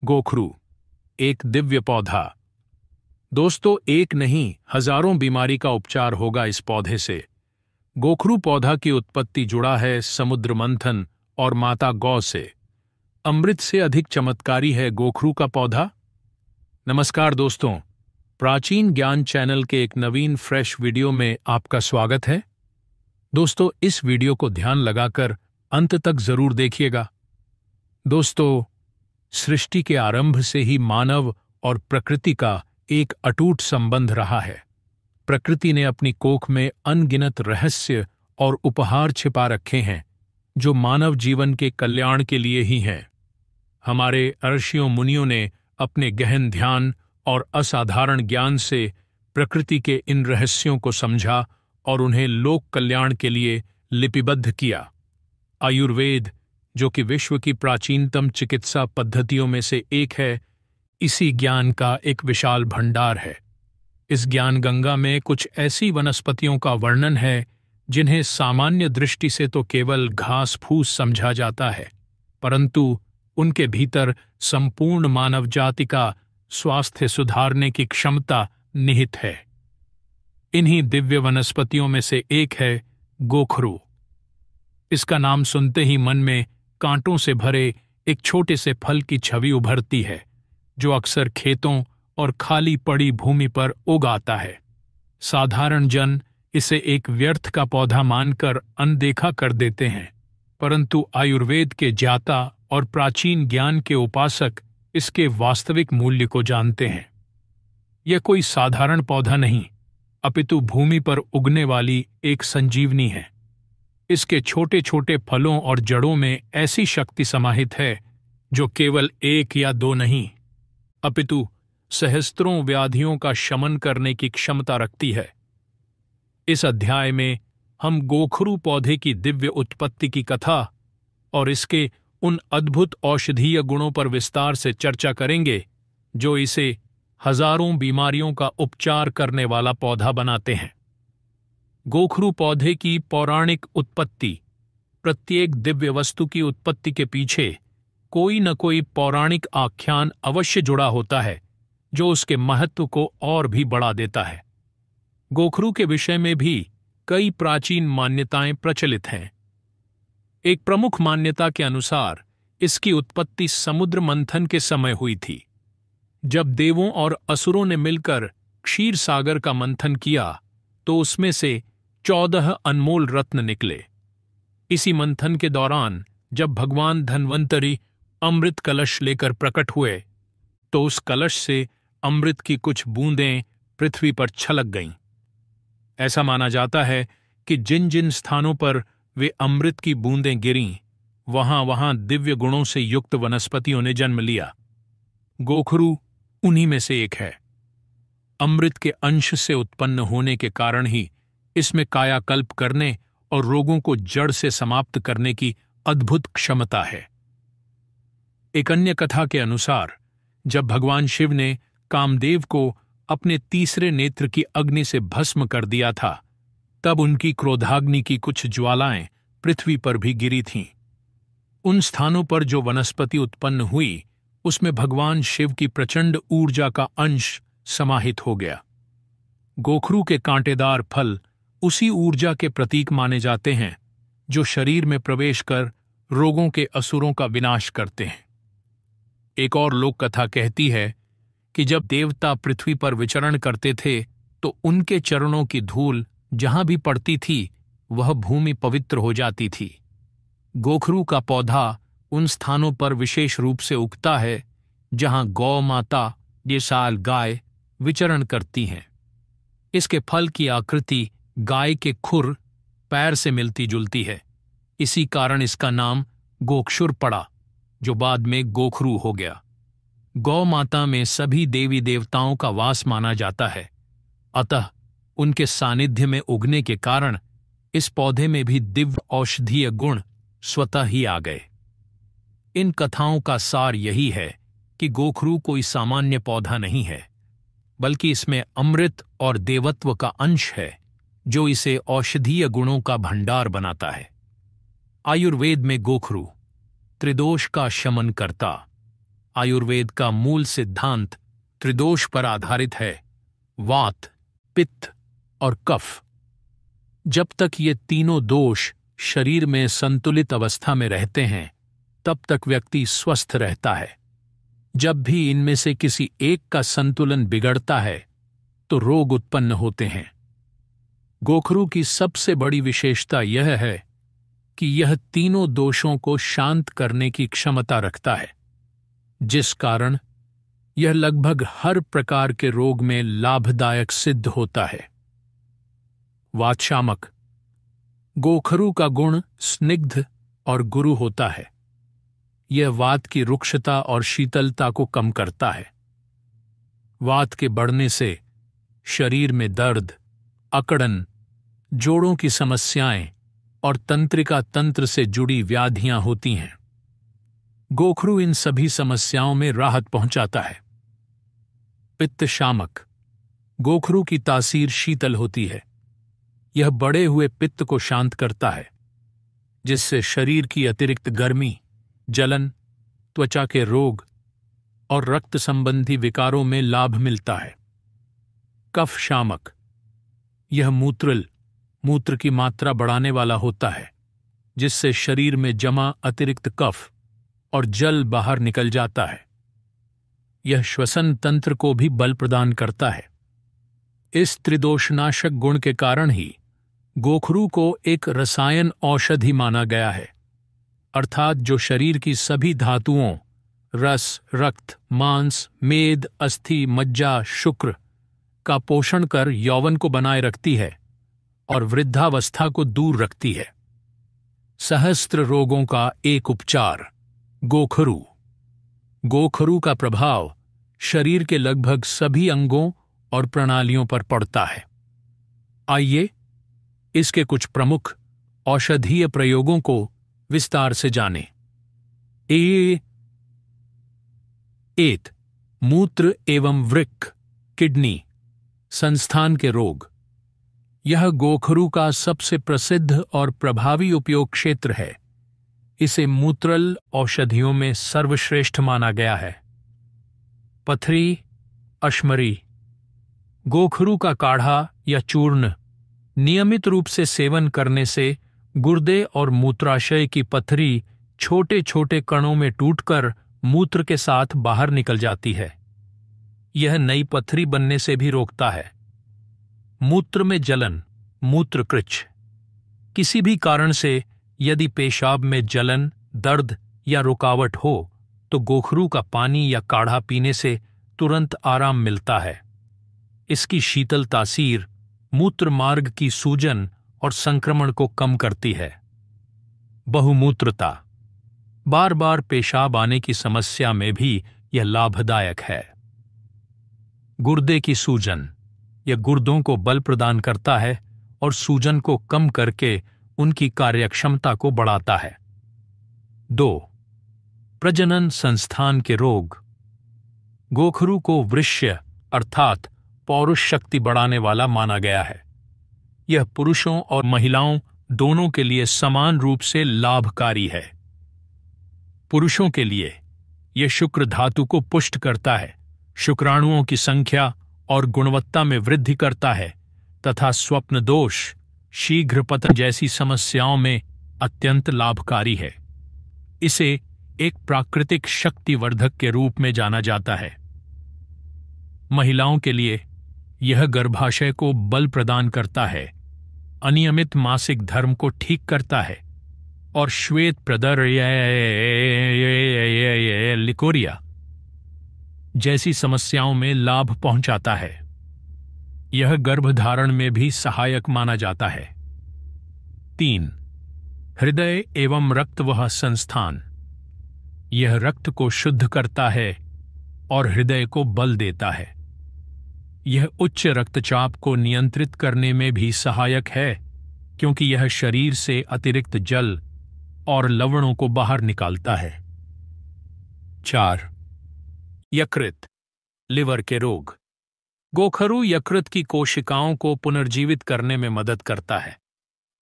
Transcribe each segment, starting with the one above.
गोखरू, एक दिव्य पौधा। दोस्तों, एक नहीं हजारों बीमारी का उपचार होगा इस पौधे से। गोखरू पौधा की उत्पत्ति जुड़ा है समुद्र मंथन और माता गौ से। अमृत से अधिक चमत्कारी है गोखरू का पौधा। नमस्कार दोस्तों, प्राचीन ज्ञान चैनल के एक नवीन फ्रेश वीडियो में आपका स्वागत है। दोस्तों, इस वीडियो को ध्यान लगाकर अंत तक जरूर देखिएगा। दोस्तों, सृष्टि के आरंभ से ही मानव और प्रकृति का एक अटूट संबंध रहा है। प्रकृति ने अपनी कोख में अनगिनत रहस्य और उपहार छिपा रखे हैं जो मानव जीवन के कल्याण के लिए ही हैं। हमारे ऋषियों मुनियों ने अपने गहन ध्यान और असाधारण ज्ञान से प्रकृति के इन रहस्यों को समझा और उन्हें लोक कल्याण के लिए लिपिबद्ध किया। आयुर्वेद, जो कि विश्व की प्राचीनतम चिकित्सा पद्धतियों में से एक है, इसी ज्ञान का एक विशाल भंडार है। इस ज्ञान गंगा में कुछ ऐसी वनस्पतियों का वर्णन है जिन्हें सामान्य दृष्टि से तो केवल घास फूस समझा जाता है, परंतु उनके भीतर संपूर्ण मानव जाति का स्वास्थ्य सुधारने की क्षमता निहित है। इन्हीं दिव्य वनस्पतियों में से एक है गोखरू। इसका नाम सुनते ही मन में कांटों से भरे एक छोटे से फल की छवि उभरती है जो अक्सर खेतों और खाली पड़ी भूमि पर उग आता है। साधारण जन इसे एक व्यर्थ का पौधा मानकर अनदेखा कर देते हैं, परंतु आयुर्वेद के ज्ञाता और प्राचीन ज्ञान के उपासक इसके वास्तविक मूल्य को जानते हैं। यह कोई साधारण पौधा नहीं, अपितु भूमि पर उगने वाली एक संजीवनी है। इसके छोटे छोटे फलों और जड़ों में ऐसी शक्ति समाहित है जो केवल एक या दो नहीं, अपितु सहस्त्रों व्याधियों का शमन करने की क्षमता रखती है। इस अध्याय में हम गोखरू पौधे की दिव्य उत्पत्ति की कथा और इसके उन अद्भुत औषधीय गुणों पर विस्तार से चर्चा करेंगे जो इसे हजारों बीमारियों का उपचार करने वाला पौधा बनाते हैं। गोखरू पौधे की पौराणिक उत्पत्ति। प्रत्येक दिव्य वस्तु की उत्पत्ति के पीछे कोई न कोई पौराणिक आख्यान अवश्य जुड़ा होता है जो उसके महत्व को और भी बढ़ा देता है। गोखरू के विषय में भी कई प्राचीन मान्यताएं प्रचलित हैं। एक प्रमुख मान्यता के अनुसार इसकी उत्पत्ति समुद्र मंथन के समय हुई थी, जब देवों और असुरों ने मिलकर क्षीर सागर का मंथन किया तो उसमें से 14 अनमोल रत्न निकले। इसी मंथन के दौरान जब भगवान धन्वंतरी अमृत कलश लेकर प्रकट हुए तो उस कलश से अमृत की कुछ बूंदें पृथ्वी पर छलक गईं। ऐसा माना जाता है कि जिन जिन स्थानों पर वे अमृत की बूंदें गिरीं, वहां वहां दिव्य गुणों से युक्त वनस्पतियों ने जन्म लिया। गोखरू उन्हीं में से एक है। अमृत के अंश से उत्पन्न होने के कारण ही इसमें कायाकल्प करने और रोगों को जड़ से समाप्त करने की अद्भुत क्षमता है। एक अन्य कथा के अनुसार जब भगवान शिव ने कामदेव को अपने तीसरे नेत्र की अग्नि से भस्म कर दिया था, तब उनकी क्रोधाग्नि की कुछ ज्वालाएं पृथ्वी पर भी गिरी थीं। उन स्थानों पर जो वनस्पति उत्पन्न हुई उसमें भगवान शिव की प्रचंड ऊर्जा का अंश समाहित हो गया। गोखरू के कांटेदार फल उसी ऊर्जा के प्रतीक माने जाते हैं जो शरीर में प्रवेश कर रोगों के असुरों का विनाश करते हैं। एक और लोक कथा कहती है कि जब देवता पृथ्वी पर विचरण करते थे तो उनके चरणों की धूल जहां भी पड़ती थी वह भूमि पवित्र हो जाती थी। गोखरू का पौधा उन स्थानों पर विशेष रूप से उगता है जहां गौ माता ये साल गाय विचरण करती हैं। इसके फल की आकृति गाय के खुर पैर से मिलती जुलती है। इसी कारण इसका नाम गोक्षुर पड़ा, जो बाद में गोखरू हो गया। गौ माता में सभी देवी देवताओं का वास माना जाता है, अतः उनके सानिध्य में उगने के कारण इस पौधे में भी दिव्य औषधीय गुण स्वतः ही आ गए। इन कथाओं का सार यही है कि गोखरू कोई सामान्य पौधा नहीं है, बल्कि इसमें अमृत और देवत्व का अंश है जो इसे औषधीय गुणों का भंडार बनाता है। आयुर्वेद में गोखरू त्रिदोष का शमन करता आयुर्वेद का मूल सिद्धांत त्रिदोष पर आधारित है: वात, पित्त और कफ। जब तक ये तीनों दोष शरीर में संतुलित अवस्था में रहते हैं, तब तक व्यक्ति स्वस्थ रहता है। जब भी इनमें से किसी एक का संतुलन बिगड़ता है, तो रोग उत्पन्न होते हैं। गोखरू की सबसे बड़ी विशेषता यह है कि यह तीनों दोषों को शांत करने की क्षमता रखता है, जिस कारण यह लगभग हर प्रकार के रोग में लाभदायक सिद्ध होता है। वातशामक। गोखरू का गुण स्निग्ध और गुरु होता है। यह वात की रुक्षता और शीतलता को कम करता है। वात के बढ़ने से शरीर में दर्द, अकड़न, जोड़ों की समस्याएं और तंत्रिका तंत्र से जुड़ी व्याधियां होती हैं। गोखरू इन सभी समस्याओं में राहत पहुंचाता है। पित्त शामक। गोखरू की तासीर शीतल होती है। यह बढ़े हुए पित्त को शांत करता है, जिससे शरीर की अतिरिक्त गर्मी, जलन, त्वचा के रोग और रक्त संबंधी विकारों में लाभ मिलता है। कफ शामक। यह मूत्र की मात्रा बढ़ाने वाला होता है, जिससे शरीर में जमा अतिरिक्त कफ और जल बाहर निकल जाता है। यह श्वसन तंत्र को भी बल प्रदान करता है। इस त्रिदोषनाशक गुण के कारण ही गोखरू को एक रसायन औषधि माना गया है, अर्थात जो शरीर की सभी धातुओं, रस, रक्त, मांस, मेद, अस्थि, मज्जा, शुक्र का पोषण कर यौवन को बनाए रखती है और वृद्धावस्था को दूर रखती है। सहस्त्र रोगों का एक उपचार, गोखरू। गोखरू का प्रभाव शरीर के लगभग सभी अंगों और प्रणालियों पर पड़ता है। आइए इसके कुछ प्रमुख औषधीय प्रयोगों को विस्तार से जानें। एत मूत्र एवं वृक्क, किडनी, संस्थान के रोग। यह गोखरू का सबसे प्रसिद्ध और प्रभावी उपयोग क्षेत्र है। इसे मूत्रल औषधियों में सर्वश्रेष्ठ माना गया है। पथरी, अश्मरी। गोखरू का काढ़ा या चूर्ण नियमित रूप से सेवन करने से गुर्दे और मूत्राशय की पथरी छोटे छोटे कणों में टूटकर मूत्र के साथ बाहर निकल जाती है। यह नई पथरी बनने से भी रोकता है। मूत्र में जलन, मूत्रकृच्छ। किसी भी कारण से यदि पेशाब में जलन, दर्द या रुकावट हो, तो गोखरू का पानी या काढ़ा पीने से तुरंत आराम मिलता है। इसकी शीतल तासीर मूत्र मार्ग की सूजन और संक्रमण को कम करती है। बहुमूत्रता। बार बार पेशाब आने की समस्या में भी यह लाभदायक है। गुर्दे की सूजन। यह गुर्दों को बल प्रदान करता है और सूजन को कम करके उनकी कार्यक्षमता को बढ़ाता है। 2. प्रजनन संस्थान के रोग। गोखरू को वृष्य अर्थात पौरुष शक्ति बढ़ाने वाला माना गया है। यह पुरुषों और महिलाओं दोनों के लिए समान रूप से लाभकारी है। पुरुषों के लिए यह शुक्र धातु को पुष्ट करता है, शुक्राणुओं की संख्या और गुणवत्ता में वृद्धि करता है तथा स्वप्न दोष, शीघ्र पतन जैसी समस्याओं में अत्यंत लाभकारी है। इसे एक प्राकृतिक शक्तिवर्धक के रूप में जाना जाता है। महिलाओं के लिए यह गर्भाशय को बल प्रदान करता है, अनियमित मासिक धर्म को ठीक करता है और श्वेत प्रदर लिकोरिया जैसी समस्याओं में लाभ पहुंचाता है। यह गर्भधारण में भी सहायक माना जाता है। 3. हृदय एवं रक्तवह संस्थान। यह रक्त को शुद्ध करता है और हृदय को बल देता है। यह उच्च रक्तचाप को नियंत्रित करने में भी सहायक है, क्योंकि यह शरीर से अतिरिक्त जल और लवणों को बाहर निकालता है। 4. यकृत, लिवर के रोग। गोखरू यकृत की कोशिकाओं को पुनर्जीवित करने में मदद करता है।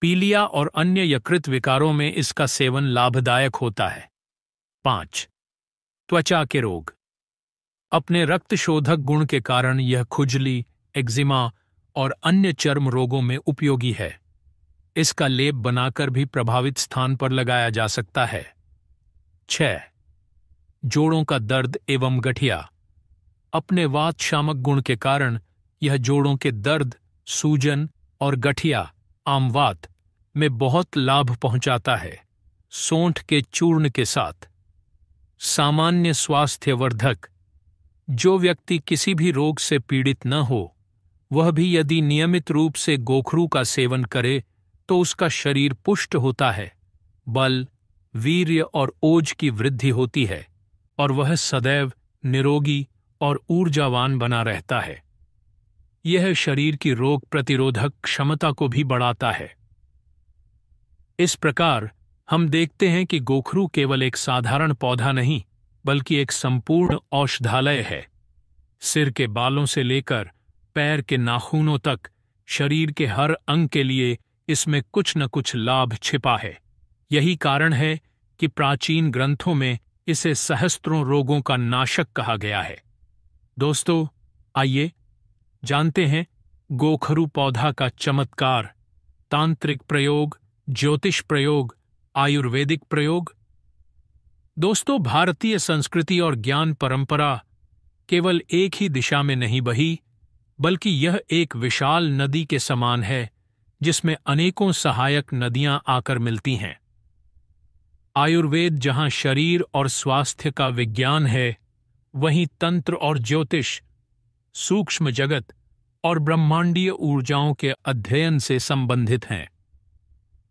पीलिया और अन्य यकृत विकारों में इसका सेवन लाभदायक होता है। 5. त्वचा के रोग। अपने रक्त शोधक गुण के कारण यह खुजली, एक्जिमा और अन्य चर्म रोगों में उपयोगी है। इसका लेप बनाकर भी प्रभावित स्थान पर लगाया जा सकता है। 6. जोड़ों का दर्द एवं गठिया। अपने वात शामक गुण के कारण यह जोड़ों के दर्द, सूजन और गठिया आमवात में बहुत लाभ पहुंचाता है। सोंठ के चूर्ण के साथ। सामान्य स्वास्थ्यवर्धक। जो व्यक्ति किसी भी रोग से पीड़ित न हो, वह भी यदि नियमित रूप से गोखरू का सेवन करे तो उसका शरीर पुष्ट होता है, बल, वीर्य और ओज की वृद्धि होती है और वह सदैव निरोगी और ऊर्जावान बना रहता है। यह शरीर की रोग प्रतिरोधक क्षमता को भी बढ़ाता है। इस प्रकार हम देखते हैं कि गोखरू केवल एक साधारण पौधा नहीं, बल्कि एक संपूर्ण औषधालय है। सिर के बालों से लेकर पैर के नाखूनों तक शरीर के हर अंग के लिए इसमें कुछ न कुछ लाभ छिपा है। यही कारण है कि प्राचीन ग्रंथों में इसे सहस्त्रों रोगों का नाशक कहा गया है। दोस्तों, आइए जानते हैं गोखरू पौधा का चमत्कार, तांत्रिक प्रयोग, ज्योतिष प्रयोग, आयुर्वेदिक प्रयोग। दोस्तों, भारतीय संस्कृति और ज्ञान परंपरा केवल एक ही दिशा में नहीं बही, बल्कि यह एक विशाल नदी के समान है जिसमें अनेकों सहायक नदियां आकर मिलती हैं। आयुर्वेद जहां शरीर और स्वास्थ्य का विज्ञान है, वहीं तंत्र और ज्योतिष सूक्ष्म जगत और ब्रह्मांडीय ऊर्जाओं के अध्ययन से संबंधित हैं।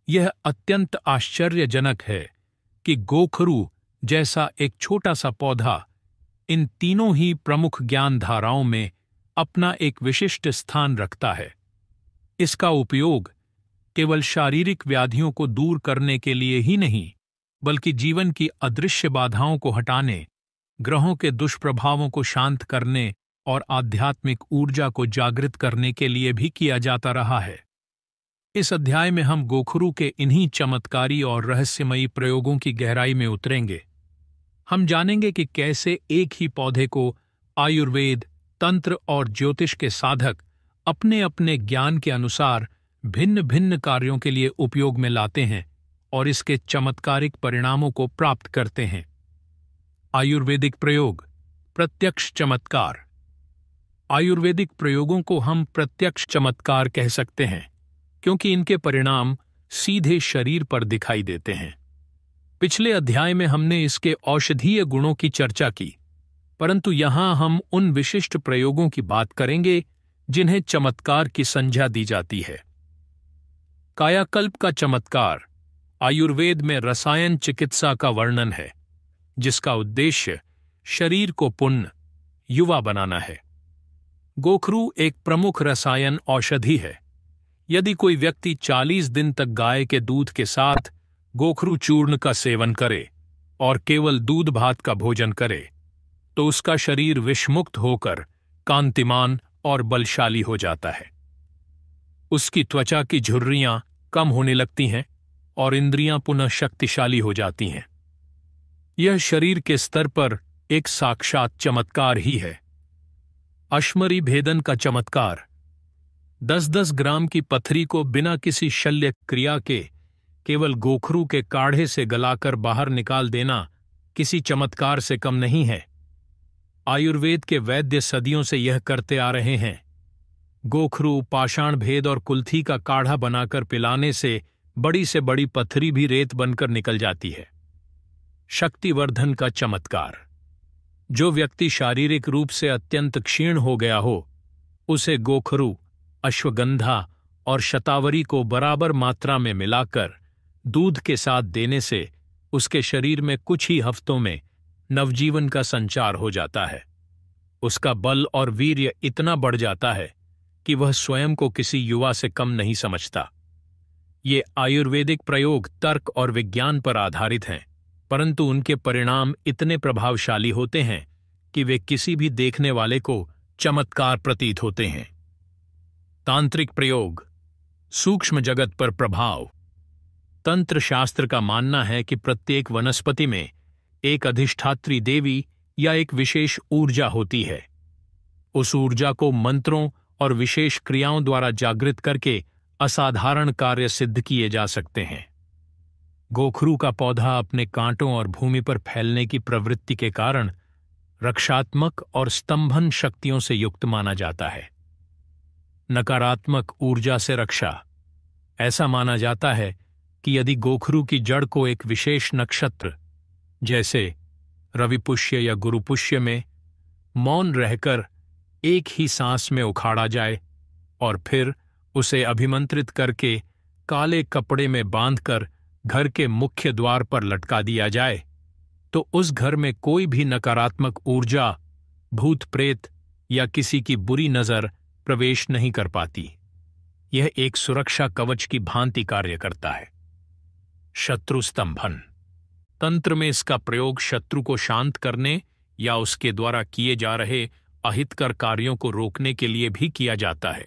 यह अत्यंत आश्चर्यजनक है कि गोखरू जैसा एक छोटा सा पौधा इन तीनों ही प्रमुख ज्ञान धाराओं में अपना एक विशिष्ट स्थान रखता है। इसका उपयोग केवल शारीरिक व्याधियों को दूर करने के लिए ही नहीं, बल्कि जीवन की अदृश्य बाधाओं को हटाने, ग्रहों के दुष्प्रभावों को शांत करने और आध्यात्मिक ऊर्जा को जागृत करने के लिए भी किया जाता रहा है। इस अध्याय में हम गोखरू के इन्हीं चमत्कारी और रहस्यमयी प्रयोगों की गहराई में उतरेंगे। हम जानेंगे कि कैसे एक ही पौधे को आयुर्वेद, तंत्र और ज्योतिष के साधक अपने अपने ज्ञान के अनुसार भिन्न भिन्न कार्यों के लिए उपयोग में लाते हैं और इसके चमत्कारिक परिणामों को प्राप्त करते हैं। आयुर्वेदिक प्रयोग, प्रत्यक्ष चमत्कार। आयुर्वेदिक प्रयोगों को हम प्रत्यक्ष चमत्कार कह सकते हैं, क्योंकि इनके परिणाम सीधे शरीर पर दिखाई देते हैं। पिछले अध्याय में हमने इसके औषधीय गुणों की चर्चा की, परंतु यहां हम उन विशिष्ट प्रयोगों की बात करेंगे जिन्हें चमत्कार की संज्ञा दी जाती है। कायाकल्प का चमत्कार आयुर्वेद में रसायन चिकित्सा का वर्णन है, जिसका उद्देश्य शरीर को पुण्य, युवा बनाना है। गोखरू एक प्रमुख रसायन औषधि है। यदि कोई व्यक्ति 40 दिन तक गाय के दूध के साथ गोखरू चूर्ण का सेवन करे और केवल दूध भात का भोजन करे, तो उसका शरीर विषमुक्त होकर कांतिमान और बलशाली हो जाता है। उसकी त्वचा की झुर्रियां कम होने लगती हैं और इंद्रियां पुनः शक्तिशाली हो जाती हैं। यह शरीर के स्तर पर एक साक्षात चमत्कार ही है। अश्मरी भेदन का चमत्कार। 10-10 ग्राम की पथरी को बिना किसी शल्य क्रिया के केवल गोखरू के काढ़े से गलाकर बाहर निकाल देना किसी चमत्कार से कम नहीं है। आयुर्वेद के वैद्य सदियों से यह करते आ रहे हैं। गोखरू, पाषाण भेद और कुल्थी का काढ़ा बनाकर पिलाने से बड़ी से बड़ी पथरी भी रेत बनकर निकल जाती है। शक्तिवर्धन का चमत्कार। जो व्यक्ति शारीरिक रूप से अत्यंत क्षीण हो गया हो, उसे गोखरू, अश्वगंधा और शतावरी को बराबर मात्रा में मिलाकर दूध के साथ देने से उसके शरीर में कुछ ही हफ्तों में नवजीवन का संचार हो जाता है। उसका बल और वीर्य इतना बढ़ जाता है कि वह स्वयं को किसी युवा से कम नहीं समझता। ये आयुर्वेदिक प्रयोग तर्क और विज्ञान पर आधारित हैं, परंतु उनके परिणाम इतने प्रभावशाली होते हैं कि वे किसी भी देखने वाले को चमत्कार प्रतीत होते हैं। तांत्रिक प्रयोग, सूक्ष्म जगत पर प्रभाव। तंत्र शास्त्र का मानना है कि प्रत्येक वनस्पति में एक अधिष्ठात्री देवी या एक विशेष ऊर्जा होती है। उस ऊर्जा को मंत्रों और विशेष क्रियाओं द्वारा जागृत करके असाधारण कार्य सिद्ध किए जा सकते हैं। गोखरू का पौधा अपने कांटों और भूमि पर फैलने की प्रवृत्ति के कारण रक्षात्मक और स्तंभन शक्तियों से युक्त माना जाता है। नकारात्मक ऊर्जा से रक्षा। ऐसा माना जाता है कि यदि गोखरू की जड़ को एक विशेष नक्षत्र जैसे रविपुष्य या गुरुपुष्य में मौन रहकर एक ही सांस में उखाड़ा जाए और फिर उसे अभिमंत्रित करके काले कपड़े में बांधकर घर के मुख्य द्वार पर लटका दिया जाए, तो उस घर में कोई भी नकारात्मक ऊर्जा, भूत प्रेत या किसी की बुरी नजर प्रवेश नहीं कर पाती। यह एक सुरक्षा कवच की भांति कार्य करता है। शत्रु स्तंभन। तंत्र में इसका प्रयोग शत्रु को शांत करने या उसके द्वारा किए जा रहे अहितकर कार्यों को रोकने के लिए भी किया जाता है।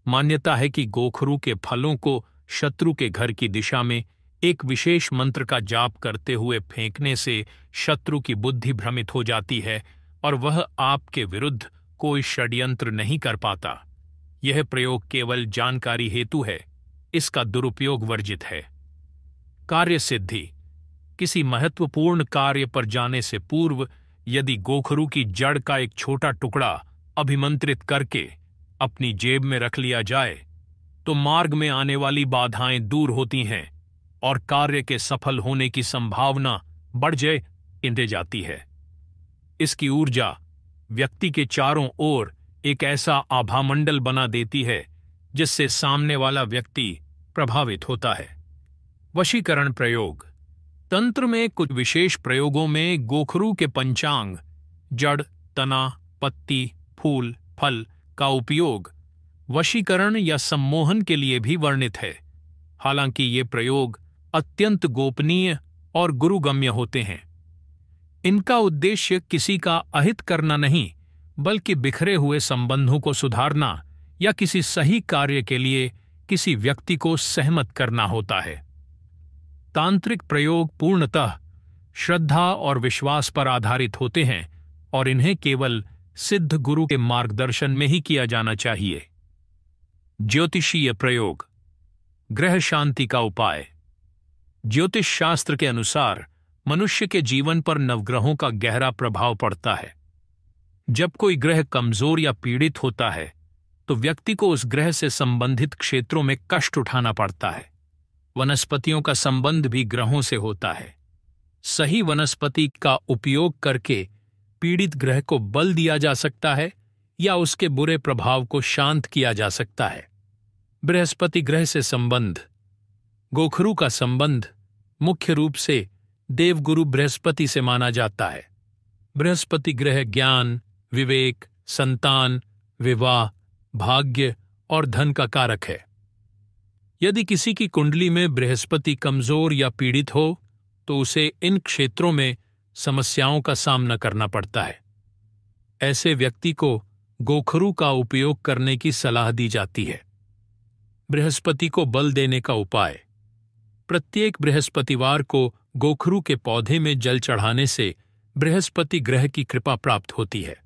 मान्यता है कि गोखरू के फलों को शत्रु के घर की दिशा में एक विशेष मंत्र का जाप करते हुए फेंकने से शत्रु की बुद्धि भ्रमित हो जाती है और वह आपके विरुद्ध कोई षड्यंत्र नहीं कर पाता। यह प्रयोग केवल जानकारी हेतु है, इसका दुरुपयोग वर्जित है। कार्य सिद्धि। किसी महत्वपूर्ण कार्य पर जाने से पूर्व यदि गोखरू की जड़ का एक छोटा टुकड़ा अभिमंत्रित करके अपनी जेब में रख लिया जाए तो मार्ग में आने वाली बाधाएं दूर होती हैं और कार्य के सफल होने की संभावना बढ़ जाती है। इसकी ऊर्जा व्यक्ति के चारों ओर एक ऐसा आभामंडल बना देती है जिससे सामने वाला व्यक्ति प्रभावित होता है। वशीकरण प्रयोग। तंत्र में कुछ विशेष प्रयोगों में गोखरू के पंचांग, जड़, तना, पत्ती, फूल, फल का उपयोग वशीकरण या सम्मोहन के लिए भी वर्णित है। हालांकि ये प्रयोग अत्यंत गोपनीय और गुरुगम्य होते हैं। इनका उद्देश्य किसी का अहित करना नहीं, बल्कि बिखरे हुए संबंधों को सुधारना या किसी सही कार्य के लिए किसी व्यक्ति को सहमत करना होता है। तांत्रिक प्रयोग पूर्णतः श्रद्धा और विश्वास पर आधारित होते हैं और इन्हें केवल सिद्ध गुरु के मार्गदर्शन में ही किया जाना चाहिए। ज्योतिषीय प्रयोग। ग्रह शांति का उपाय। ज्योतिष शास्त्र के अनुसार मनुष्य के जीवन पर नवग्रहों का गहरा प्रभाव पड़ता है। जब कोई ग्रह कमजोर या पीड़ित होता है तो व्यक्ति को उस ग्रह से संबंधित क्षेत्रों में कष्ट उठाना पड़ता है। वनस्पतियों का संबंध भी ग्रहों से होता है। सही वनस्पति का उपयोग करके पीड़ित ग्रह को बल दिया जा सकता है या उसके बुरे प्रभाव को शांत किया जा सकता है। बृहस्पति ग्रह से संबंध। गोखरू का संबंध मुख्य रूप से देवगुरु बृहस्पति से माना जाता है। बृहस्पति ग्रह ज्ञान, विवेक, संतान, विवाह, भाग्य और धन का कारक है। यदि किसी की कुंडली में बृहस्पति कमजोर या पीड़ित हो तो उसे इन क्षेत्रों में समस्याओं का सामना करना पड़ता है। ऐसे व्यक्ति को गोखरू का उपयोग करने की सलाह दी जाती है। बृहस्पति को बल देने का उपाय। प्रत्येक बृहस्पतिवार को गोखरू के पौधे में जल चढ़ाने से बृहस्पति ग्रह की कृपा प्राप्त होती है।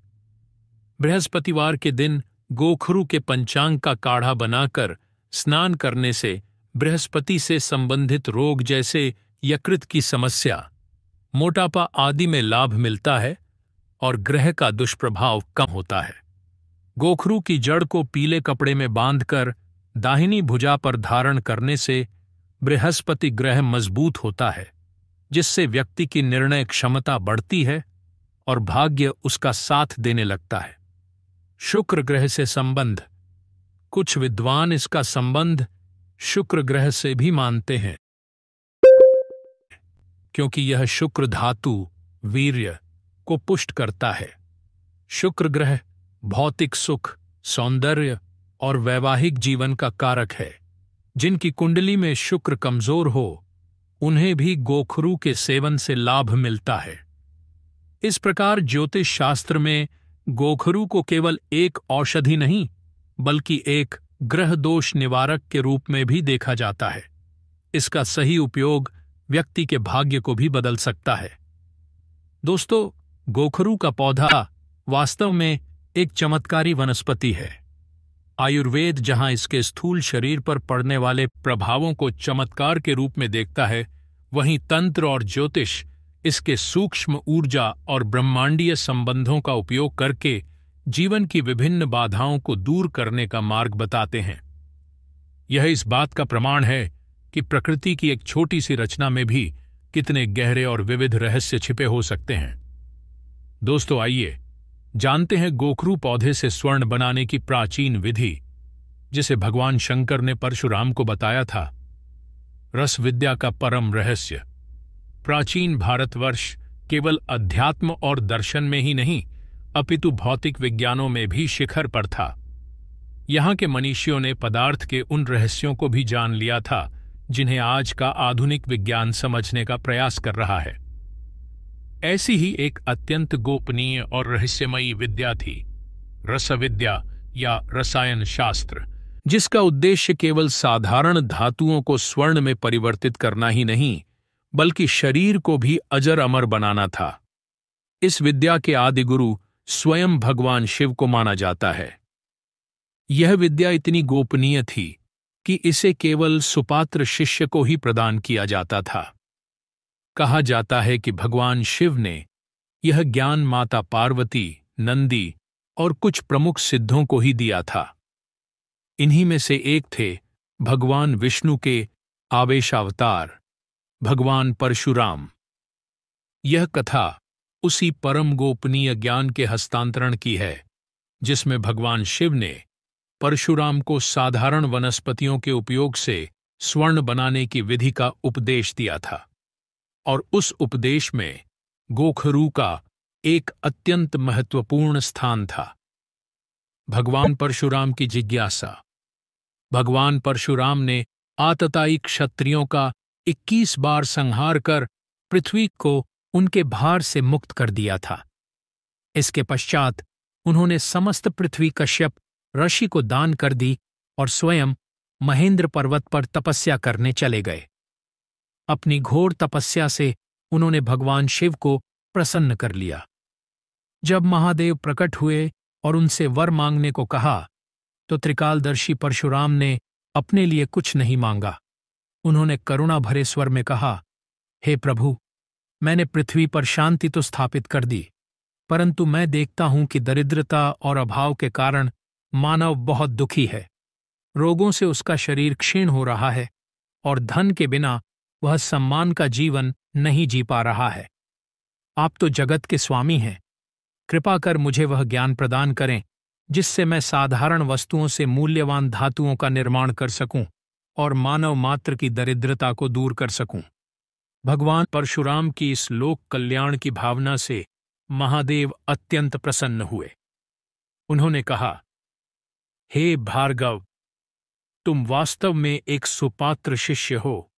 बृहस्पतिवार के दिन गोखरू के पंचांग का काढ़ा बनाकर स्नान करने से बृहस्पति से संबंधित रोग जैसे यकृत की समस्या, मोटापा आदि में लाभ मिलता है और ग्रह का दुष्प्रभाव कम होता है। गोखरू की जड़ को पीले कपड़े में बांधकर दाहिनी भुजा पर धारण करने से बृहस्पति ग्रह मजबूत होता है, जिससे व्यक्ति की निर्णय क्षमता बढ़ती है और भाग्य उसका साथ देने लगता है। शुक्र ग्रह से संबंध। कुछ विद्वान इसका संबंध शुक्र ग्रह से भी मानते हैं, क्योंकि यह शुक्र धातु वीर्य को पुष्ट करता है। शुक्र ग्रह भौतिक सुख, सौंदर्य और वैवाहिक जीवन का कारक है। जिनकी कुंडली में शुक्र कमजोर हो उन्हें भी गोखरू के सेवन से लाभ मिलता है। इस प्रकार ज्योतिष शास्त्र में गोखरू को केवल एक औषधि नहीं बल्कि एक ग्रह दोष निवारक के रूप में भी देखा जाता है। इसका सही उपयोग व्यक्ति के भाग्य को भी बदल सकता है। दोस्तों, गोखरू का पौधा वास्तव में एक चमत्कारी वनस्पति है। आयुर्वेद जहां इसके स्थूल शरीर पर पड़ने वाले प्रभावों को चमत्कार के रूप में देखता है, वहीं तंत्र और ज्योतिष इसके सूक्ष्म ऊर्जा और ब्रह्मांडीय संबंधों का उपयोग करके जीवन की विभिन्न बाधाओं को दूर करने का मार्ग बताते हैं। यह इस बात का प्रमाण है कि प्रकृति की एक छोटी सी रचना में भी कितने गहरे और विविध रहस्य छिपे हो सकते हैं। दोस्तों, आइए जानते हैं गोखरू पौधे से स्वर्ण बनाने की प्राचीन विधि, जिसे भगवान शंकर ने परशुराम को बताया था। रस विद्या का परम रहस्य। प्राचीन भारतवर्ष केवल अध्यात्म और दर्शन में ही नहीं, अपितु भौतिक विज्ञानों में भी शिखर पर था। यहाँ के मनीषियों ने पदार्थ के उन रहस्यों को भी जान लिया था जिन्हें आज का आधुनिक विज्ञान समझने का प्रयास कर रहा है। ऐसी ही एक अत्यंत गोपनीय और रहस्यमयी विद्या थी रसविद्या या रसायन शास्त्र, जिसका उद्देश्य केवल साधारण धातुओं को स्वर्ण में परिवर्तित करना ही नहीं, बल्कि शरीर को भी अजर अमर बनाना था। इस विद्या के आदि गुरु स्वयं भगवान शिव को माना जाता है। यह विद्या इतनी गोपनीय थी कि इसे केवल सुपात्र शिष्य को ही प्रदान किया जाता था। कहा जाता है कि भगवान शिव ने यह ज्ञान माता पार्वती, नंदी और कुछ प्रमुख सिद्धों को ही दिया था। इन्हीं में से एक थे भगवान विष्णु के आवेशावतार भगवान परशुराम। यह कथा उसी परम गोपनीय ज्ञान के हस्तांतरण की है जिसमें भगवान शिव ने परशुराम को साधारण वनस्पतियों के उपयोग से स्वर्ण बनाने की विधि का उपदेश दिया था, और उस उपदेश में गोखरू का एक अत्यंत महत्वपूर्ण स्थान था। भगवान परशुराम की जिज्ञासा। भगवान परशुराम ने आतताई क्षत्रियों का 21 बार संहार कर पृथ्वी को उनके भार से मुक्त कर दिया था। इसके पश्चात उन्होंने समस्त पृथ्वी कश्यप ऋषि को दान कर दी और स्वयं महेंद्र पर्वत पर तपस्या करने चले गए। अपनी घोर तपस्या से उन्होंने भगवान शिव को प्रसन्न कर लिया। जब महादेव प्रकट हुए और उनसे वर मांगने को कहा, तो त्रिकालदर्शी परशुराम ने अपने लिए कुछ नहीं मांगा। उन्होंने करुणा भरे स्वर में कहा, हे प्रभु, मैंने पृथ्वी पर शांति तो स्थापित कर दी, परंतु मैं देखता हूं कि दरिद्रता और अभाव के कारण मानव बहुत दुखी है। रोगों से उसका शरीर क्षीण हो रहा है और धन के बिना वह सम्मान का जीवन नहीं जी पा रहा है। आप तो जगत के स्वामी हैं, कृपा कर मुझे वह ज्ञान प्रदान करें जिससे मैं साधारण वस्तुओं से मूल्यवान धातुओं का निर्माण कर सकूं और मानव मात्र की दरिद्रता को दूर कर सकूं। भगवान परशुराम की इस लोक कल्याण की भावना से महादेव अत्यंत प्रसन्न हुए। उन्होंने कहा, हे भार्गव, तुम वास्तव में एक सुपात्र शिष्य हो।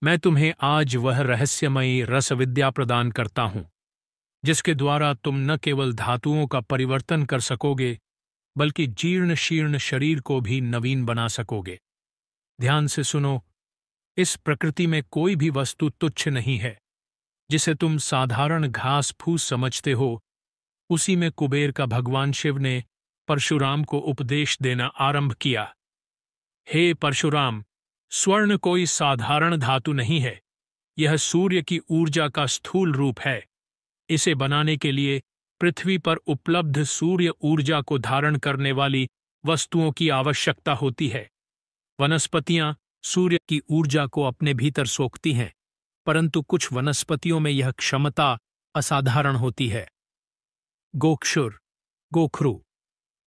मैं तुम्हें आज वह रहस्यमयी रसविद्या प्रदान करता हूं जिसके द्वारा तुम न केवल धातुओं का परिवर्तन कर सकोगे, बल्कि जीर्ण शीर्ण शरीर को भी नवीन बना सकोगे। ध्यान से सुनो, इस प्रकृति में कोई भी वस्तु तुच्छ नहीं है। जिसे तुम साधारण घास फूस समझते हो, उसी में कुबेर का भगवान शिव ने परशुराम को उपदेश देना आरंभ किया। हे परशुराम, स्वर्ण कोई साधारण धातु नहीं है, यह सूर्य की ऊर्जा का स्थूल रूप है। इसे बनाने के लिए पृथ्वी पर उपलब्ध सूर्य ऊर्जा को धारण करने वाली वस्तुओं की आवश्यकता होती है। वनस्पतियां सूर्य की ऊर्जा को अपने भीतर सोखती हैं, परंतु कुछ वनस्पतियों में यह क्षमता असाधारण होती है। गोक्षुर, गोखरू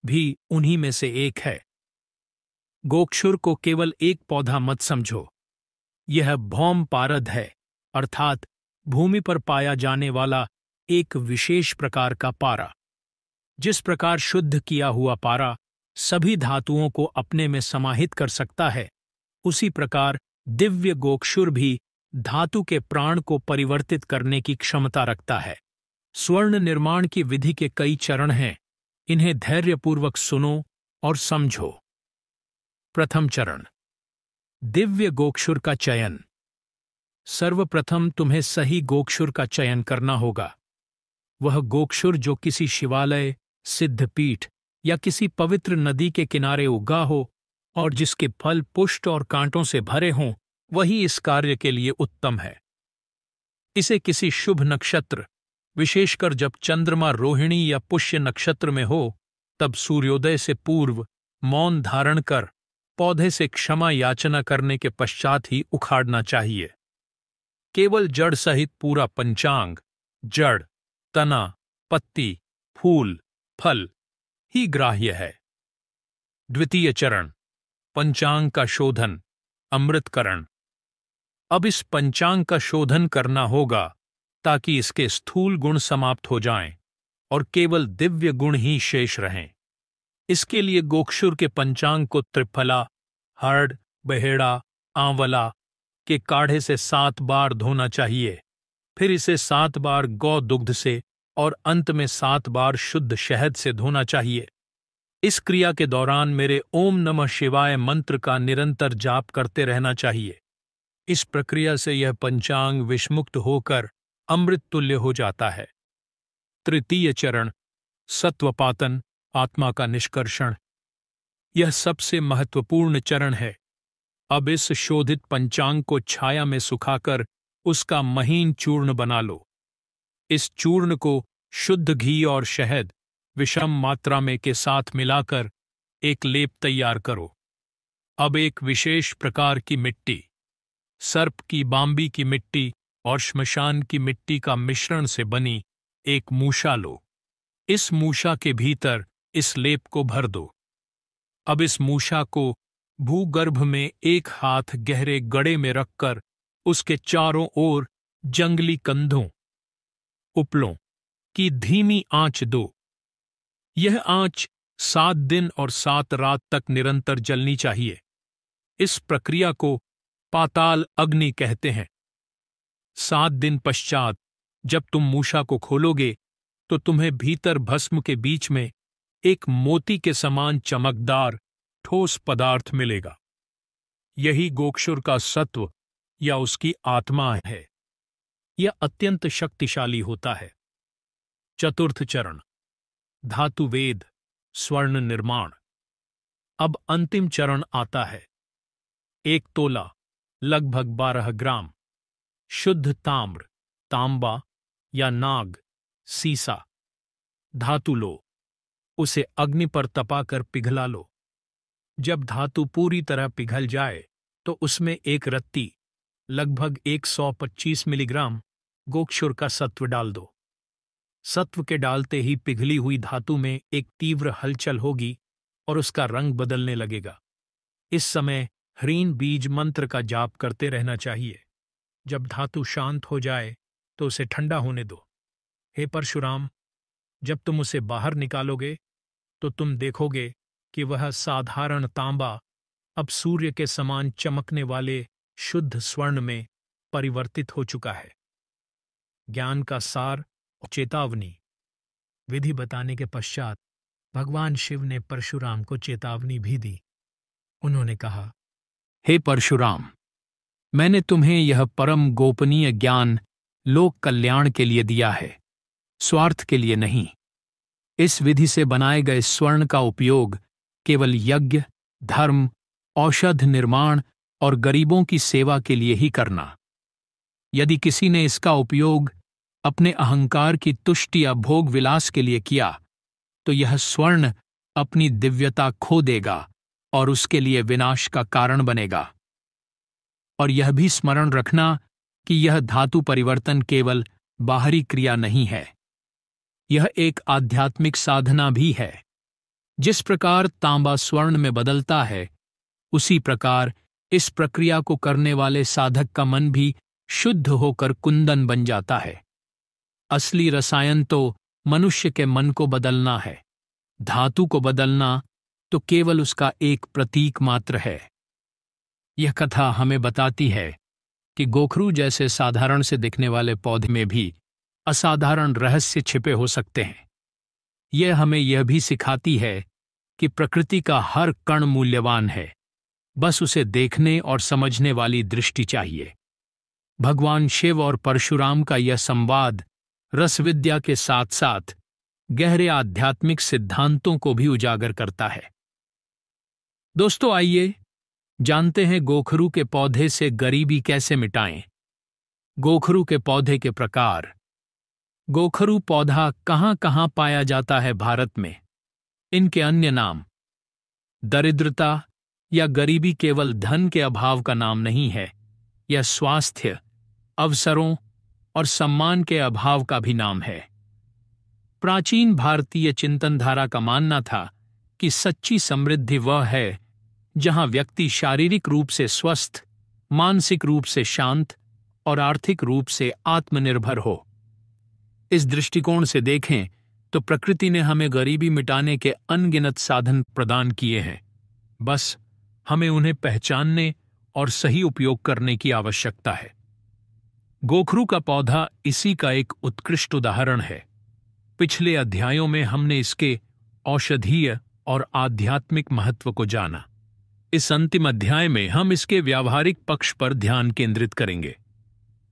भी उन्हीं में से एक है। गोक्षुर को केवल एक पौधा मत समझो, यह भौम पारद है, अर्थात भूमि पर पाया जाने वाला एक विशेष प्रकार का पारा। जिस प्रकार शुद्ध किया हुआ पारा सभी धातुओं को अपने में समाहित कर सकता है, उसी प्रकार दिव्य गोक्षुर भी धातु के प्राण को परिवर्तित करने की क्षमता रखता है। स्वर्ण निर्माण की विधि के कई चरण हैं, इन्हें धैर्यपूर्वक सुनो और समझो। प्रथम चरण, दिव्य गोक्षुर का चयन। सर्वप्रथम तुम्हें सही गोक्षुर का चयन करना होगा। वह गोक्षुर जो किसी शिवालय, सिद्धपीठ या किसी पवित्र नदी के किनारे उगा हो और जिसके फल पुष्ट और कांटों से भरे हों, वही इस कार्य के लिए उत्तम है। इसे किसी शुभ नक्षत्र, विशेषकर जब चंद्रमा रोहिणी या पुष्य नक्षत्र में हो, तब सूर्योदय से पूर्व मौन धारण कर पौधे से क्षमा याचना करने के पश्चात ही उखाड़ना चाहिए। केवल जड़ सहित पूरा पंचांग, जड़, तना, पत्ती, फूल, फल ही ग्राह्य है। द्वितीय चरण, पंचांग का शोधन, अमृतकरण। अब इस पंचांग का शोधन करना होगा ताकि इसके स्थूल गुण समाप्त हो जाएं और केवल दिव्य गुण ही शेष रहें। इसके लिए गोक्षुर के पंचांग को त्रिफला, हर्ड, बहेड़ा, आंवला के काढ़े से 7 बार धोना चाहिए। फिर इसे 7 बार गौ दुग्ध से और अंत में 7 बार शुद्ध शहद से धोना चाहिए। इस क्रिया के दौरान मेरे ओम नमः शिवाय मंत्र का निरंतर जाप करते रहना चाहिए। इस प्रक्रिया से यह पंचांग विषमुक्त होकर अमृत तुल्य हो जाता है। तृतीय चरण, सत्वपातन, आत्मा का निष्कर्षण। यह सबसे महत्वपूर्ण चरण है। अब इस शोधित पंचांग को छाया में सुखाकर उसका महीन चूर्ण बना लो। इस चूर्ण को शुद्ध घी और शहद विषम मात्रा में के साथ मिलाकर एक लेप तैयार करो। अब एक विशेष प्रकार की मिट्टी, सर्प की बांबी की मिट्टी और श्मशान की मिट्टी का मिश्रण से बनी एक मूषा लो। इस मूषा के भीतर इस लेप को भर दो। अब इस मूषा को भूगर्भ में 1 हाथ गहरे गड्ढे में रखकर उसके चारों ओर जंगली कंधों, उपलों की धीमी आंच दो। यह आंच 7 दिन और 7 रात तक निरंतर जलनी चाहिए। इस प्रक्रिया को पाताल अग्नि कहते हैं। 7 दिन पश्चात जब तुम मूषा को खोलोगे तो तुम्हें भीतर भस्म के बीच में एक मोती के समान चमकदार ठोस पदार्थ मिलेगा। यही गोक्षुर का सत्व या उसकी आत्मा है। यह अत्यंत शक्तिशाली होता है। चतुर्थ चरण, धातु वेद, स्वर्ण निर्माण। अब अंतिम चरण आता है। 1 तोला लगभग 12 ग्राम शुद्ध ताम्र, तांबा या नाग, सीसा धातु लो। उसे अग्नि पर तपाकर पिघला लो। जब धातु पूरी तरह पिघल जाए तो उसमें एक रत्ती लगभग 125 मिलीग्राम गोक्षुर का सत्व डाल दो। सत्व के डालते ही पिघली हुई धातु में एक तीव्र हलचल होगी और उसका रंग बदलने लगेगा। इस समय ह्रीं बीज मंत्र का जाप करते रहना चाहिए। जब धातु शांत हो जाए तो उसे ठंडा होने दो। हे परशुराम, जब तुम उसे बाहर निकालोगे तो तुम देखोगे कि वह साधारण तांबा अब सूर्य के समान चमकने वाले शुद्ध स्वर्ण में परिवर्तित हो चुका है। ज्ञान का सार और चेतावनी। विधि बताने के पश्चात भगवान शिव ने परशुराम को चेतावनी भी दी। उन्होंने कहा, हे परशुराम, मैंने तुम्हें यह परम गोपनीय ज्ञान लोक कल्याण के लिए दिया है, स्वार्थ के लिए नहीं। इस विधि से बनाए गए स्वर्ण का उपयोग केवल यज्ञ, धर्म, औषध निर्माण और गरीबों की सेवा के लिए ही करना। यदि किसी ने इसका उपयोग अपने अहंकार की तुष्टि या भोग विलास के लिए किया तो यह स्वर्ण अपनी दिव्यता खो देगा और उसके लिए विनाश का कारण बनेगा। और यह भी स्मरण रखना कि यह धातु परिवर्तन केवल बाहरी क्रिया नहीं है, यह एक आध्यात्मिक साधना भी है। जिस प्रकार तांबा स्वर्ण में बदलता है, उसी प्रकार इस प्रक्रिया को करने वाले साधक का मन भी शुद्ध होकर कुंदन बन जाता है। असली रसायन तो मनुष्य के मन को बदलना है। धातु को बदलना तो केवल उसका एक प्रतीक मात्र है। यह कथा हमें बताती है कि गोखरू जैसे साधारण से दिखने वाले पौधे में भी असाधारण रहस्य छिपे हो सकते हैं। यह हमें यह भी सिखाती है कि प्रकृति का हर कण मूल्यवान है, बस उसे देखने और समझने वाली दृष्टि चाहिए। भगवान शिव और परशुराम का यह संवाद रसविद्या के साथ साथ गहरे आध्यात्मिक सिद्धांतों को भी उजागर करता है। दोस्तों, आइए जानते हैं गोखरू के पौधे से गरीबी कैसे मिटाएं। गोखरू के पौधे के प्रकार। गोखरू पौधा कहाँ कहाँ पाया जाता है भारत में? इनके अन्य नाम। दरिद्रता या गरीबी केवल धन के अभाव का नाम नहीं है, यह स्वास्थ्य, अवसरों और सम्मान के अभाव का भी नाम है। प्राचीन भारतीय चिंतनधारा का मानना था कि सच्ची समृद्धि वह है जहां व्यक्ति शारीरिक रूप से स्वस्थ, मानसिक रूप से शांत और आर्थिक रूप से आत्मनिर्भर हो। इस दृष्टिकोण से देखें तो प्रकृति ने हमें गरीबी मिटाने के अनगिनत साधन प्रदान किए हैं, बस हमें उन्हें पहचानने और सही उपयोग करने की आवश्यकता है। गोखरू का पौधा इसी का एक उत्कृष्ट उदाहरण है। पिछले अध्यायों में हमने इसके औषधीय और आध्यात्मिक महत्व को जाना। इस अंतिम अध्याय में हम इसके व्यावहारिक पक्ष पर ध्यान केंद्रित करेंगे।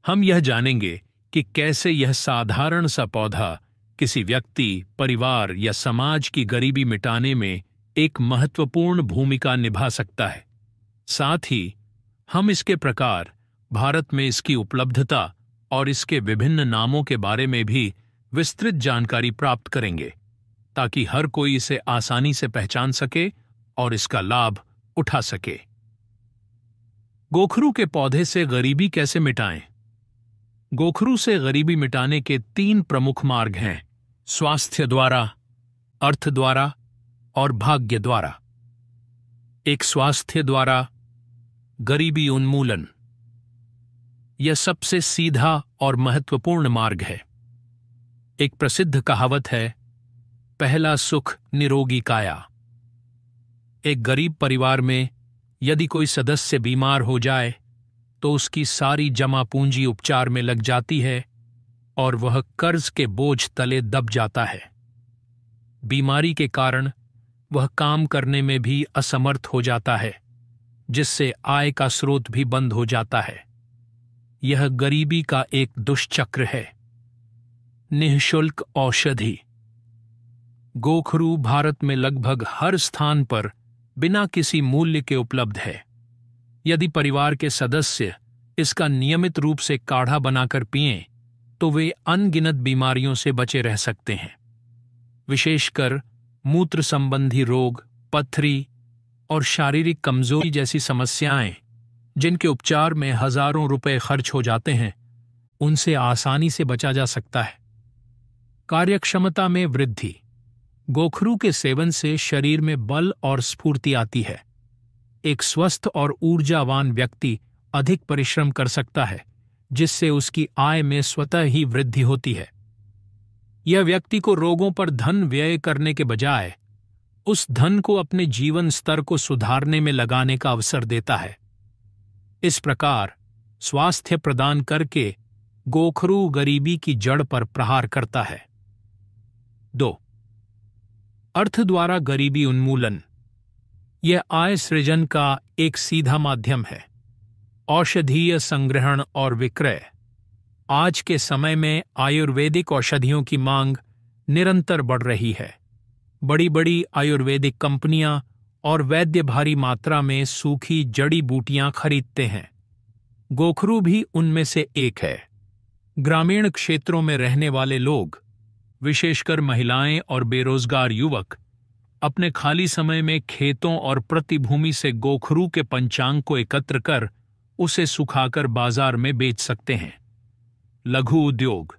हम यह जानेंगे कि कैसे यह साधारण सा पौधा किसी व्यक्ति, परिवार या समाज की गरीबी मिटाने में एक महत्वपूर्ण भूमिका निभा सकता है। साथ ही हम इसके प्रकार, भारत में इसकी उपलब्धता और इसके विभिन्न नामों के बारे में भी विस्तृत जानकारी प्राप्त करेंगे, ताकि हर कोई इसे आसानी से पहचान सके और इसका लाभ उठा सके। गोखरू के पौधे से गरीबी कैसे मिटाएं? गोखरू से गरीबी मिटाने के 3 प्रमुख मार्ग हैं: स्वास्थ्य द्वारा, अर्थ द्वारा और भाग्य द्वारा। एक स्वास्थ्य द्वारा, गरीबी उन्मूलन। यह सबसे सीधा और महत्वपूर्ण मार्ग है। एक प्रसिद्ध कहावत है, पहला सुख निरोगी काया। एक गरीब परिवार में यदि कोई सदस्य बीमार हो जाए तो उसकी सारी जमा पूंजी उपचार में लग जाती है और वह कर्ज के बोझ तले दब जाता है। बीमारी के कारण वह काम करने में भी असमर्थ हो जाता है, जिससे आय का स्रोत भी बंद हो जाता है। यह गरीबी का एक दुष्चक्र है। निःशुल्क औषधि। गोखरू भारत में लगभग हर स्थान पर बिना किसी मूल्य के उपलब्ध है। यदि परिवार के सदस्य इसका नियमित रूप से काढ़ा बनाकर पिएं, तो वे अनगिनत बीमारियों से बचे रह सकते हैं। विशेषकर मूत्र संबंधी रोग, पथरी और शारीरिक कमजोरी जैसी समस्याएं, जिनके उपचार में हजारों रुपए खर्च हो जाते हैं, उनसे आसानी से बचा जा सकता है। कार्यक्षमता में वृद्धि। गोखरू के सेवन से शरीर में बल और स्फूर्ति आती है। एक स्वस्थ और ऊर्जावान व्यक्ति अधिक परिश्रम कर सकता है, जिससे उसकी आय में स्वतः ही वृद्धि होती है। यह व्यक्ति को रोगों पर धन व्यय करने के बजाय उस धन को अपने जीवन स्तर को सुधारने में लगाने का अवसर देता है। इस प्रकार स्वास्थ्य प्रदान करके गोखरू गरीबी की जड़ पर प्रहार करता है। 2. अर्थ द्वारा गरीबी उन्मूलन। यह आय सृजन का एक सीधा माध्यम है। औषधीय संग्रहण और विक्रय। आज के समय में आयुर्वेदिक औषधियों की मांग निरंतर बढ़ रही है। बड़ी बड़ी आयुर्वेदिक कंपनियां और वैद्य भारी मात्रा में सूखी जड़ी बूटियां खरीदते हैं। गोखरू भी उनमें से एक है। ग्रामीण क्षेत्रों में रहने वाले लोग, विशेषकर महिलाएं और बेरोजगार युवक, अपने खाली समय में खेतों और प्रतिभूमि से गोखरू के पंचांग को एकत्र कर उसे सुखाकर बाजार में बेच सकते हैं। लघु उद्योग।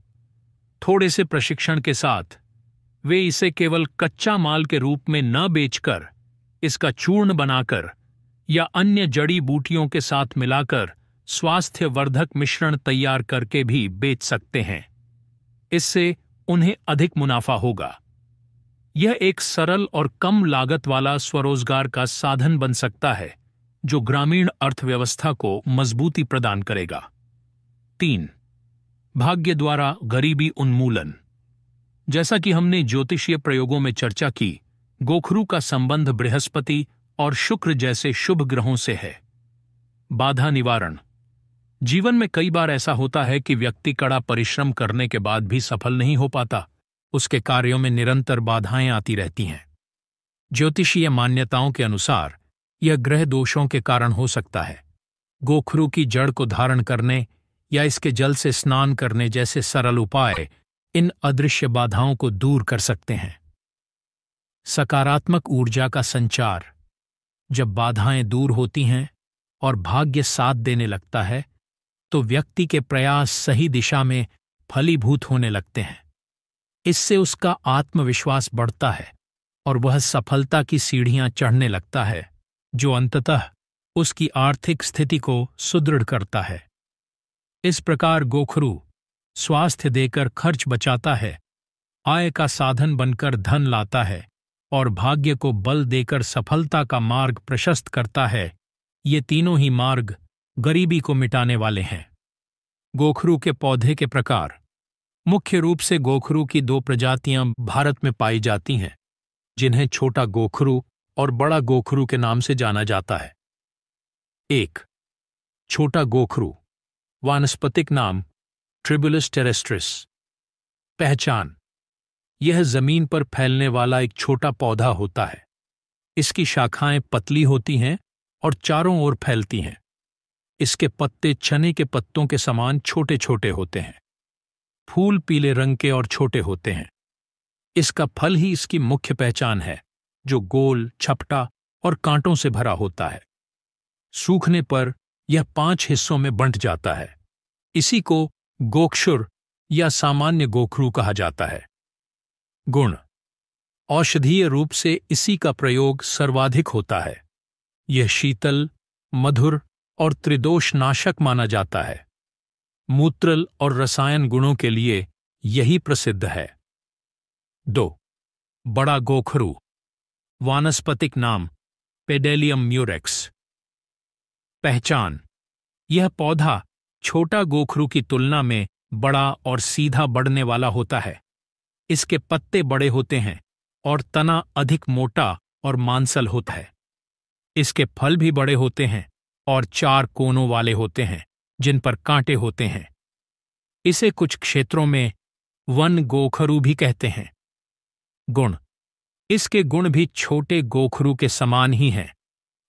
थोड़े से प्रशिक्षण के साथ वे इसे केवल कच्चा माल के रूप में न बेचकर इसका चूर्ण बनाकर या अन्य जड़ी बूटियों के साथ मिलाकर स्वास्थ्यवर्धक मिश्रण तैयार करके भी बेच सकते हैं। इससे उन्हें अधिक मुनाफा होगा। यह एक सरल और कम लागत वाला स्वरोजगार का साधन बन सकता है, जो ग्रामीण अर्थव्यवस्था को मजबूती प्रदान करेगा। 3. भाग्य द्वारा गरीबी उन्मूलन। जैसा कि हमने ज्योतिषीय प्रयोगों में चर्चा की, गोखरू का संबंध बृहस्पति और शुक्र जैसे शुभ ग्रहों से है। बाधा निवारण। जीवन में कई बार ऐसा होता है कि व्यक्ति कड़ा परिश्रम करने के बाद भी सफल नहीं हो पाता। उसके कार्यों में निरंतर बाधाएं आती रहती हैं। ज्योतिषीय मान्यताओं के अनुसार यह ग्रह दोषों के कारण हो सकता है। गोखरू की जड़ को धारण करने या इसके जल से स्नान करने जैसे सरल उपाय इन अदृश्य बाधाओं को दूर कर सकते हैं। सकारात्मक ऊर्जा का संचार। जब बाधाएं दूर होती हैं और भाग्य साथ देने लगता है तो व्यक्ति के प्रयास सही दिशा में फलीभूत होने लगते हैं। इससे उसका आत्मविश्वास बढ़ता है और वह सफलता की सीढ़ियां चढ़ने लगता है, जो अंततः उसकी आर्थिक स्थिति को सुदृढ़ करता है। इस प्रकार गोखरू स्वास्थ्य देकर खर्च बचाता है, आय का साधन बनकर धन लाता है और भाग्य को बल देकर सफलता का मार्ग प्रशस्त करता है। ये तीनों ही मार्ग गरीबी को मिटाने वाले हैं। गोखरू के पौधे के प्रकार। मुख्य रूप से गोखरू की दो प्रजातियां भारत में पाई जाती हैं, जिन्हें छोटा गोखरू और बड़ा गोखरू के नाम से जाना जाता है। 1. छोटा गोखरू। वानस्पतिक नाम ट्रिबुलस टेरेस्ट्रिस। पहचान। यह जमीन पर फैलने वाला एक छोटा पौधा होता है। इसकी शाखाएं पतली होती हैं और चारों ओर फैलती हैं। इसके पत्ते चने के पत्तों के समान छोटे छोटे होते हैं। फूल पीले रंग के और छोटे होते हैं। इसका फल ही इसकी मुख्य पहचान है, जो गोल, छपटा और कांटों से भरा होता है। सूखने पर यह 5 हिस्सों में बंट जाता है। इसी को गोक्षुर या सामान्य गोखरू कहा जाता है। गुण। औषधीय रूप से इसी का प्रयोग सर्वाधिक होता है। यह शीतल, मधुर और त्रिदोष नाशक माना जाता है। मूत्रल और रसायन गुणों के लिए यही प्रसिद्ध है। 2. बड़ा गोखरू। वानस्पतिक नाम पेडेलियम म्यूरेक्स। पहचान। यह पौधा छोटा गोखरू की तुलना में बड़ा और सीधा बढ़ने वाला होता है। इसके पत्ते बड़े होते हैं और तना अधिक मोटा और मांसल होता है। इसके फल भी बड़े होते हैं और 4 कोनों वाले होते हैं, जिन पर कांटे होते हैं। इसे कुछ क्षेत्रों में वन गोखरू भी कहते हैं। गुण। इसके गुण भी छोटे गोखरू के समान ही हैं,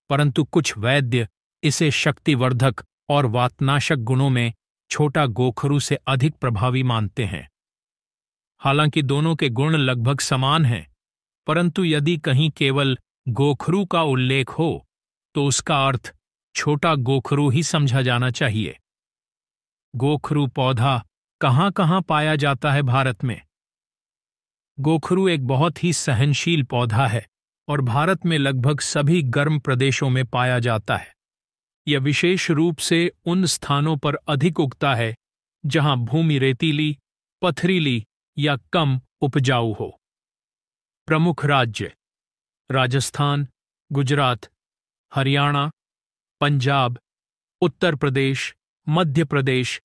परंतु कुछ वैद्य इसे शक्तिवर्धक और वातनाशक गुणों में छोटा गोखरू से अधिक प्रभावी मानते हैं। हालांकि दोनों के गुण लगभग समान हैं, परंतु यदि कहीं केवल गोखरू का उल्लेख हो तो उसका अर्थ छोटा गोखरू ही समझा जाना चाहिए। गोखरू पौधा कहाँ कहाँ पाया जाता है भारत में? गोखरू एक बहुत ही सहनशील पौधा है और भारत में लगभग सभी गर्म प्रदेशों में पाया जाता है। यह विशेष रूप से उन स्थानों पर अधिक उगता है जहां भूमि रेतीली, पथरीली या कम उपजाऊ हो। प्रमुख राज्य: राजस्थान, गुजरात, हरियाणा, पंजाब, उत्तर प्रदेश, मध्य प्रदेश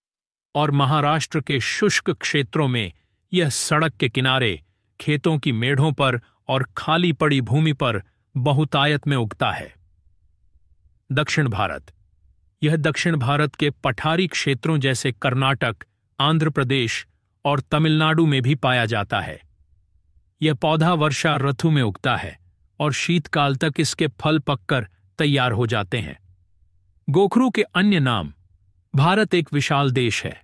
और महाराष्ट्र के शुष्क क्षेत्रों में यह सड़क के किनारे, खेतों की मेढ़ों पर और खाली पड़ी भूमि पर बहुतायत में उगता है। दक्षिण भारत: यह दक्षिण भारत के पठारी क्षेत्रों जैसे कर्नाटक, आंध्र प्रदेश और तमिलनाडु में भी पाया जाता है। यह पौधा वर्षा ऋतु में उगता है और शीतकाल तक इसके फल पककर तैयार हो जाते हैं। गोखरू के अन्य नाम: भारत एक विशाल देश है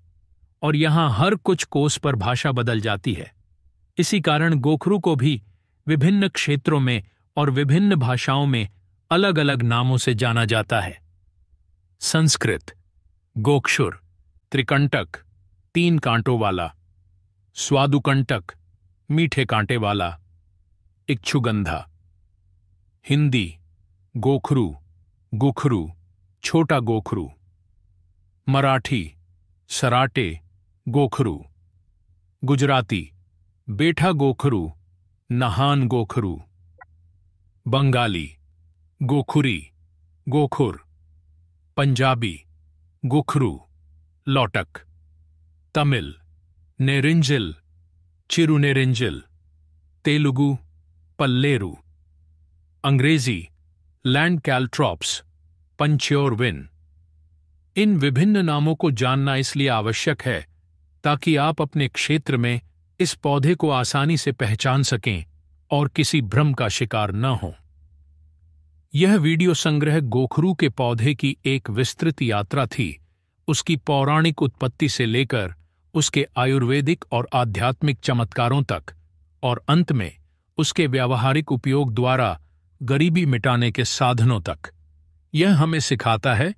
और यहाँ हर कुछ कोस पर भाषा बदल जाती है। इसी कारण गोखरू को भी विभिन्न क्षेत्रों में और विभिन्न भाषाओं में अलग अलग नामों से जाना जाता है। संस्कृत: गोक्षुर, त्रिकंटक, 3 कांटों वाला, स्वादुकंटक, मीठे कांटे वाला, इक्षुगंधा। हिंदी: गोखरू, गुखरू, छोटा गोखरू। मराठी: सराटे, गोखरू। गुजराती: बेठा गोखरू, नहान गोखरू। बंगाली: गोखुरी, गोखुर। पंजाबी: गुखरू, लौटक। तमिल: नेरिंजिल, चिरुनेरिंजिल। तेलुगु: पल्लेरू। अंग्रेजी: लैंड कैलट्रॉप्स, पंच्योर विन। इन विभिन्न नामों को जानना इसलिए आवश्यक है ताकि आप अपने क्षेत्र में इस पौधे को आसानी से पहचान सकें और किसी भ्रम का शिकार न हों। यह वीडियो संग्रह गोखरू के पौधे की एक विस्तृत यात्रा थी, उसकी पौराणिक उत्पत्ति से लेकर उसके आयुर्वेदिक और आध्यात्मिक चमत्कारों तक, और अंत में उसके व्यावहारिक उपयोग द्वारा गरीबी मिटाने के साधनों तक। यह हमें सिखाता है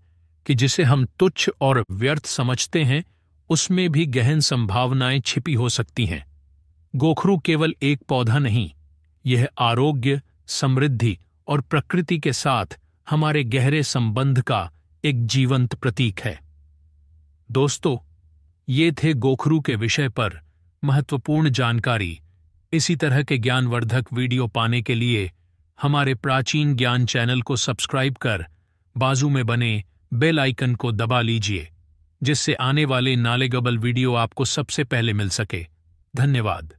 कि जिसे हम तुच्छ और व्यर्थ समझते हैं, उसमें भी गहन संभावनाएं छिपी हो सकती हैं। गोखरू केवल एक पौधा नहीं, यह आरोग्य, समृद्धि और प्रकृति के साथ हमारे गहरे संबंध का एक जीवंत प्रतीक है। दोस्तों, ये थे गोखरू के विषय पर महत्वपूर्ण जानकारी। इसी तरह के ज्ञानवर्धक वीडियो पाने के लिए हमारे प्राचीन ज्ञान चैनल को सब्सक्राइब कर बाजू में बने बेल आइकन को दबा लीजिए, जिससे आने वाले नालेगबल वीडियो आपको सबसे पहले मिल सके। धन्यवाद।